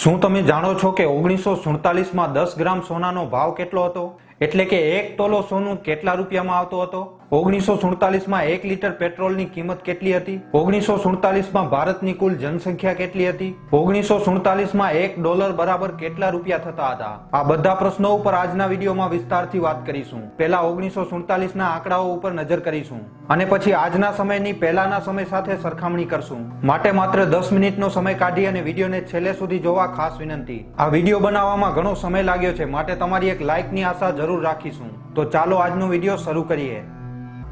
શું તમે જાણો છો કે 1947 માં 10 ગ્રામ સોનાનો ભાવ કેટલો હતો? એટલે કે 1 તોલો સોનું કેટલા રૂપિયામાં આવતો હતો? 1947 માં 1 લીટર પેટ્રોલની કિંમત કેટલી હતી? 1947 માં ભારતની કુલ જનસંખ્યા કેટલી હતી? 1947 માં $1 બરાબર કેટલા રૂપિયા થતા હતા? આ બધા પ્રશ્નો ઉપર આજના વિડીયોમાં વિસ્તારથી વાત કરીશું. પહેલા 1947 ના આંકડાઓ ઉપર નજર કરીશું અને પછી આજના સમયની પહેલાના સમય સાથે સરખામણી કરશું. માટે માત્ર 10 મિનિટનો સમય કાઢી અને વિડીયોને છેલ્લે સુધી જોવા ખાસ વિનંતી. આ વિડીયો બનાવવામાં ઘણો સમય લાગ્યો છે, માટે તમારી એક લાઇકની આશા જરૂર રાખીશું. તો ચાલો આજનો વિડીયો શરૂ કરીએ.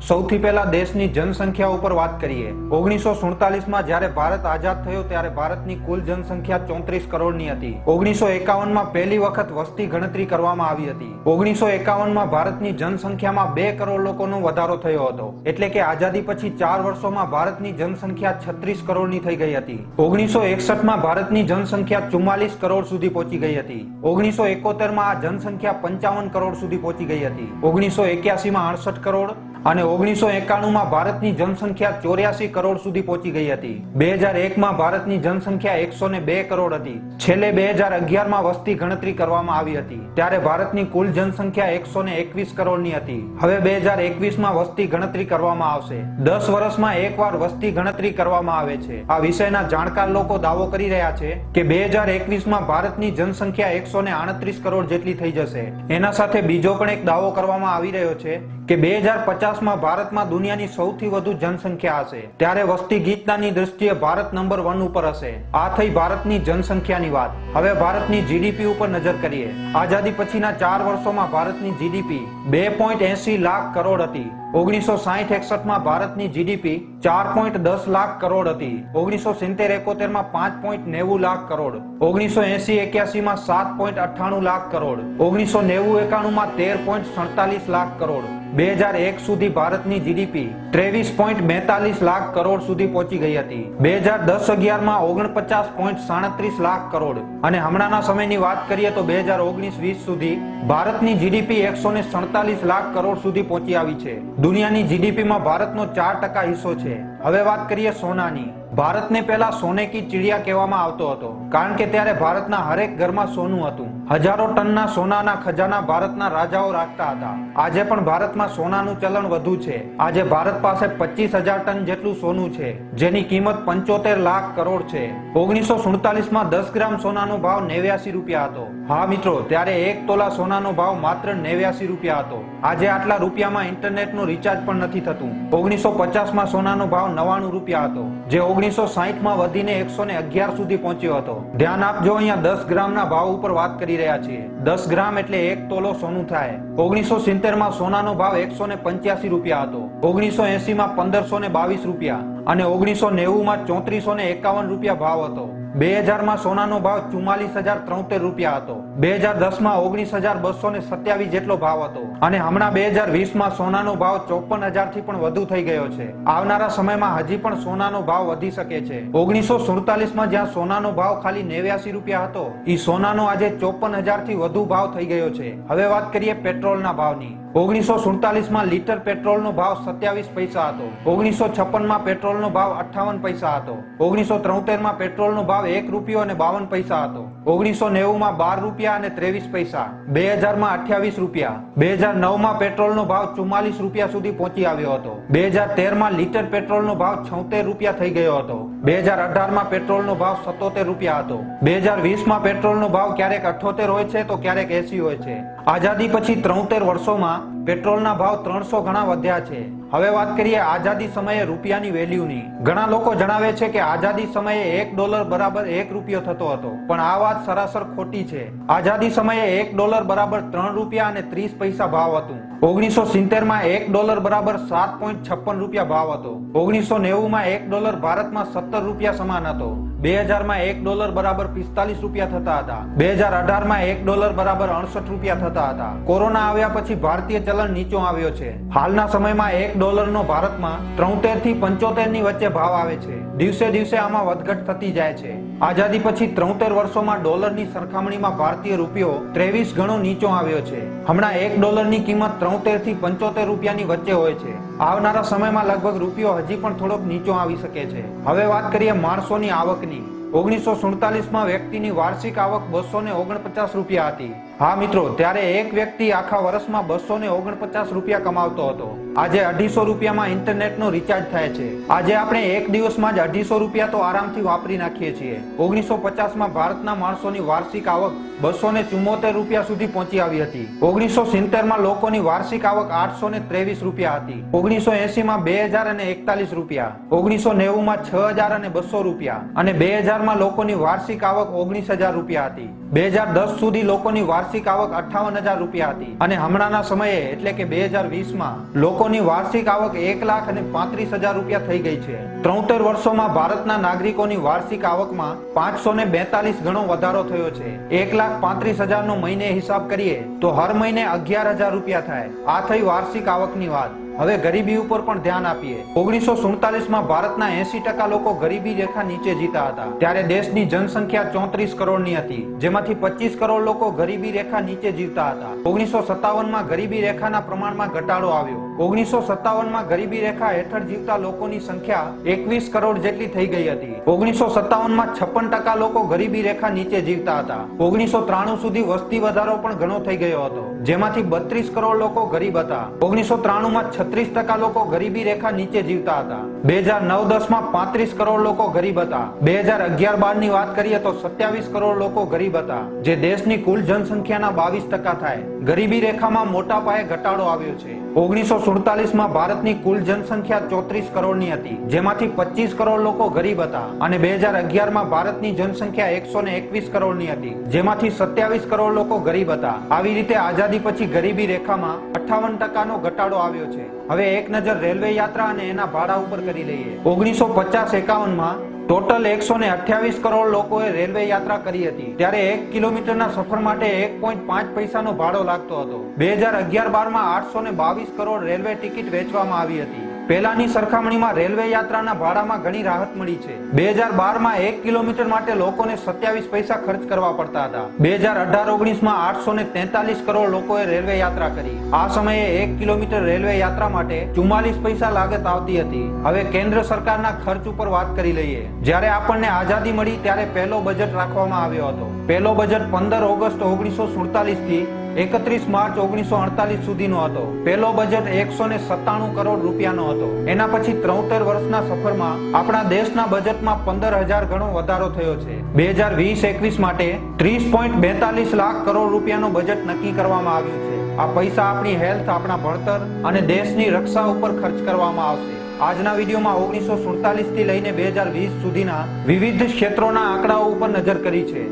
સૌથી પહેલા દેશની જનસંખ્યા ઉપર વાત કરીએ. 1947 માં જ્યારે ભારત આઝાદ થયો ત્યારે ભારતની કુલ જનસંખ્યા 34 કરોડની હતી. 1951 માં પહેલી વખત વસ્તી ગણતરી કરવામાં આવી હતી. 1951 માં ભારતની જનસંખ્યામાં 2 કરોડ લોકોનો વધારો થયો હતો. એટલે કે આઝાદી પછી 4 વર્ષોમાં ભારતની જનસંખ્યા 36 કરોડની થઈ ગઈ હતી. 1961 માં ભારતની જનસંખ્યા 44 કરોડ સુધી પહોંચી ગઈ હતી. 1971 માં આ જનસંખ્યા 55 કરોડ સુધી પહોંચી ગઈ હતી. 1981 માં 68 કરોડ અને 1991 માં ભારતની જનસંખ્યા 84 કરોડ સુધી પહોંચી ગઈ હતી. 2001 માં ભારતની જનસંખ્યા 102 કરોડ હતી. છેલ્લે 2011 માં વસ્તી ગણતરી કરવામાં આવી હતી ત્યારે ભારતની કુલ જનસંખ્યા 121 કરોડની હતી. હવે 2021 માં વસ્તી ગણતરી કરવામાં આવશે. 10 વર્ષમાં એકવાર વસ્તી ગણતરી કરવામાં આવે છે. આ વિષયના જાણકાર લોકો દાવો કરી રહ્યા છે કે 2021 માં ભારતની જનસંખ્યા 138 કરોડ જેટલી થઈ જશે. એના સાથે બીજો પણ એક દાવો કરવામાં આવી રહ્યો છે કે 2050 માં ભારતમાં દુનિયાની સૌથી વધુ જનસંખ્યા હશે. ત્યારે વસ્તી ગીચતાની દ્રષ્ટિએ ભારત નંબર 1 ઉપર હશે. આ થઈ ભારતની જનસંખ્યાની વાત. હવે ભારતની જીડીપી ઉપર નજર કરીએ. આઝાદી પછીના 4 વર્ષોમાં ભારતની જીડીપી 2.80 લાખ કરોડ હતી. 1960-61 માં ભારતની જીડીપી 4.10 લાખ કરોડ હતી. 1970-71 માં 5.90 લાખ કરોડ. 1980-81 માં 7.98 લાખ કરોડ. 1990-91 માં 13.47 લાખ કરોડ. 2001 સુધી ભારતની જીડીપી 23.42 લાખ કરોડ સુધી પહોંચી ગઈ હતી. 2010-11 માં 49.37 લાખ કરોડ. અને હમણાંના સમયની વાત કરીએ તો 2019-20 સુધી ભારતની જીડીપી 147 લાખ કરોડ સુધી પહોંચી આવી છે. દુનિયાની જીડીપીમાં ભારતનો 4% હિસ્સો છે. હવે વાત કરીએ સોનાની. ભારતને પહેલા સોને કી ચિડિયા કહેવામાં આવતો હતો, કારણ કે ત્યારે ભારતના હરેક ઘરમાં સોનું હતું. હજારો ટનના સોનાના ખજાના ભારતના રાજાઓ રાખતા હતા. આજે પણ ભારતમાં સોનાનું ચલણ વધુ છે. આજે ભારત પાસે 25,000 ટન જેટલું સોનું છે, જેની કિંમત 75 લાખ કરોડ છે. 1947 માં 10 ગ્રામ સોનાનો ભાવ 89 રૂપિયા હતો. હા મિત્રો, ત્યારે 1 તોલા સોનાનો ભાવ માત્ર 89 રૂપિયા હતો. આજે આટલા રૂપિયામાં ઇન્ટરનેટનું રિચાર્જ પણ નથી થતું. 1950 માં સોનાનો ભાવ 99 રૂપિયા હતો, જે 1960 માં વધીને 111 સુધી પહોંચ્યો હતો. ધ્યાન આપજો, અહીંયા 10 ગ્રામના ભાવ ઉપર વાત કરી રહ્યા છીએ. 10 ગ્રામ એટલે 1 તોલો સોનું થાય. 1970 માં સોનાનો ભાવ 185 રૂપિયા હતો. 1980 માં 1522 રૂપિયા અને 1990 માં 3451 રૂપિયા ભાવ હતો. 2000 માં સોનાનો ભાવ 44,073 રૂપિયા હતો. 2010 માં 19,227 જેટલો ભાવ હતો અને હમણાં 2020 માં સોનાનો ભાવ 54,000 થી પણ વધુ થઈ ગયો છે. આવનારા સમયમાં હજી પણ સોનાનો ભાવ વધી શકે છે. 1947 માં જ્યાં સોનાનો ભાવ ખાલી 89 રૂપિયા હતો, ઈ સોનાનો આજે 54,000 થી વધુ ભાવ થઈ ગયો છે. હવે વાત કરીએ પેટ્રોલના ભાવની. 1947 માં લીટર પેટ્રોલનો ભાવ 27 પૈસા હતો. 1956 માં પેટ્રોલનો ભાવ 58 પૈસા હતો. 1973 માં પેટ્રોલનો ભાવ 1 રૂપિયો અને 52 પૈસા હતો. 1990 માં 12 રૂપિયા અને 23 પૈસા. 2000 માં 28 રૂપિયા. 2009 માં પેટ્રોલનો ભાવ 44 રૂપિયા સુધી પહોંચી આવ્યો હતો. 2013 માં લીટર પેટ્રોલનો ભાવ 76 રૂપિયા થઈ ગયો હતો. 2018 માં પેટ્રોલનો ભાવ 77 રૂપિયા હતો. 2020 માં પેટ્રોલનો ભાવ ક્યારેક 78 હોય છે તો ક્યારેક 80 હોય છે. આઝાદી પછી 73 વર્ષોમાં પેટ્રોલના ભાવ 300 ગણા વધ્યા છે. હવે વાત કરીએ આઝાદી સમયે રૂપિયાની વેલ્યુની. ઘણા લોકો જણાવે છે કે આઝાદી સમયે $1 બરાબર 1 રૂપિયો થતો હતો, પણ આ વાત સરાસર ખોટી છે. આઝાદી સમયે $1 બરાબર 3 રૂપિયા અને 30 પૈસા ભાવ હતું. 1970 માં $1 બરાબર 7.56 રૂપિયા ભાવ હતો. 1990 માં $1 ભારતમાં 17 રૂપિયા સમાન હતો. 2000 માં $1 બરાબર 45 રૂપિયા થતા હતા. 2018 માં $1 બરાબર 68 રૂપિયા થતા હતા. કોરોના આવ્યા પછી ભારતીય ચલણ નીચો આવ્યો છે. હાલના સમયમાં $1 નો ભારતમાં 73 થી 75 ની વચ્ચે ભાવ આવે છે. દિવસે દિવસે આમાં વધઘટ થતી જાય છે. આઝાદી પછી 73 વર્ષોમાં ડોલરની સરખામણીમાં ભારતીય રૂપિયો 23 ગણો નીચો આવ્યો છે. હમણાં $1 ની કિંમત 73 થી 75 રૂપિયાની વચ્ચે હોય છે. આવનારા સમયમાં લગભગ રૂપિયો હજી પણ થોડોક નીચો આવી શકે છે. હવે વાત કરીએ માણસોની આવકની. 1947 માં વ્યક્તિની વાર્ષિક આવક 249 રૂપિયા હતી. હા મિત્રો, ત્યારે એક વ્યક્તિ આખા વર્ષમાં 249 રૂપિયા કમાવતો હતો. આજે 250 રૂપિયામાં ઇન્ટરનેટનો રિચાર્જ થાય છે. આજે આપણે એક દિવસમાં જ 250 રૂપિયા તો આરામથી વાપરી નાખીએ છીએ. 1950માં ભારતના માણસોની વાર્ષિક આવક 274 રૂપિયા સુધી પહોંચી આવી હતી. 1970માં લોકોની વાર્ષિક આવક 823 રૂપિયા હતી. 1980માં 2041 રૂપિયા, 1990માં 6200 રૂપિયા અને 2000માં લોકોની વાર્ષિક આવક 19000 રૂપિયા હતી. 2010 સુધી લોકોની વાર્ષિક આવક 58000 રૂપિયા હતી અને હમણાંના સમયે એટલે કે 2020માં લોકોની વાર્ષિક આવક 1,35,000 રૂપિયા થઈ ગઈ છે. 73 વર્ષોમાં ભારતના નાગરિકોની વાર્ષિક આવકમાં 542 ગણો વધારો થયો છે. 1,35,000 નો મહિને હિસાબ કરીએ તો હર મહિને 11,000 રૂપિયા થાય. આ થઈ વાર્ષિક આવકની વાત. હવે ગરીબી ઉપર પણ ધ્યાન આપીએ. 1947માં ભારતના 80% લોકો ગરીબી રેખા નીચે જીતા હતા. ત્યારે દેશની જનસંખ્યા 34 કરોડની હતી, જેમાંથી 25 કરોડ લોકો ગરીબી રેખા નીચે જીવતા હતા. 1957માં ગરીબી રેખાના પ્રમાણમાં ઘટાડો આવ્યો. 1957માં ગરીબી રેખા હેઠળ જીવતા લોકોની સંખ્યા 21 કરોડ જેટલી થઈ ગઈ હતી. 1957માં 56% લોકો ગરીબી રેખા નીચે જીવતા હતા. 1993 સુધી વસ્તી વધારો પણ ઘણો થઈ ગયો હતો, જેમાંથી 32 કરોડ લોકો ગરીબ હતા. 1993માં 36% લોકો ગરીબી રેખા નીચે જીવતા હતા. 2009-10માં 35 કરોડ લોકો ગરીબ હતા. 2011-12 ની વાત કરીએ તો 27 કરોડ લોકો ગરીબ હતા, જે દેશની કુલ જનસંખ્યાના 22% થાય. ગરીબી રેખામાં મોટા પાયે ઘટાડો આવ્યો છે. 1947માં ભારતની કુલ જનસંખ્યા 34 કરોડની હતી, જેમાંથી 25 કરોડ લોકો ગરીબ હતા અને 2011માં ભારતની જનસંખ્યા 121 કરોડની હતી, જેમાંથી 27 કરોડ લોકો ગરીબ હતા. આવી રીતે આઝાદી પછી ગરીબી રેખામાં 58% નો ઘટાડો આવ્યો છે. હવે એક નજર રેલવે યાત્રા અને એના ભાડા ઉપર કરી લઈએ. 1950-51માં ટોટલ 128 કરોડ લોકોએ રેલવે યાત્રા કરી હતી. ત્યારે 1 કિલોમીટરના સફર માટે 1.5 પૈસાનો ભાડો લાગતો હતો. 2011-12માં 822 કરોડ રેલવે ટિકિટ વેચવામાં આવી હતી. પહેલાની સરખામણીમાં રેલવે યાત્રાના ભાડામાં ઘણી રાહત મળી છે. 2012માં 1 કિલોમીટર માટે લોકોને 27 પૈસા ખર્ચ કરવા પડતા હતા. 2018-19માં 843 કરોડ લોકોએ રેલવે યાત્રા કરી. આ સમયે 1 કિલોમીટર રેલવે યાત્રા માટે 44 પૈસા લાગત આવતી હતી. હવે કેન્દ્ર સરકારના ખર્ચ ઉપર વાત કરી લઈએ. જ્યારે આપણને આઝાદી મળી ત્યારે પહેલો બજેટ રાખવામાં આવ્યો હતો. પહેલો બજેટ 15 ઓગસ્ટ 1947 થી 31 માર્ચ 1948 સુધીનો હતો. પહેલો બજેટ 197 કરોડ રૂપિયાનો હતો. એના પછી 73 વર્ષના સફરમાં આપણા દેશના બજેટમાં 15,000 ગણો વધારો થયો છે. 2020-21 માટે 30.42 લાખ કરોડ રૂપિયાનો બજેટ નક્કી કરવામાં આવ્યું છે. આ પૈસા આપણી હેલ્થ, આપણા ભણતર અને દેશની રક્ષા ઉપર ખર્ચ કરવામાં આવશે. આજના વિડીયોમાં 1947 થી લઈને 2020 સુધીના વિવિધ ક્ષેત્રોના આંકડાઓ ઉપર નજર કરી છે.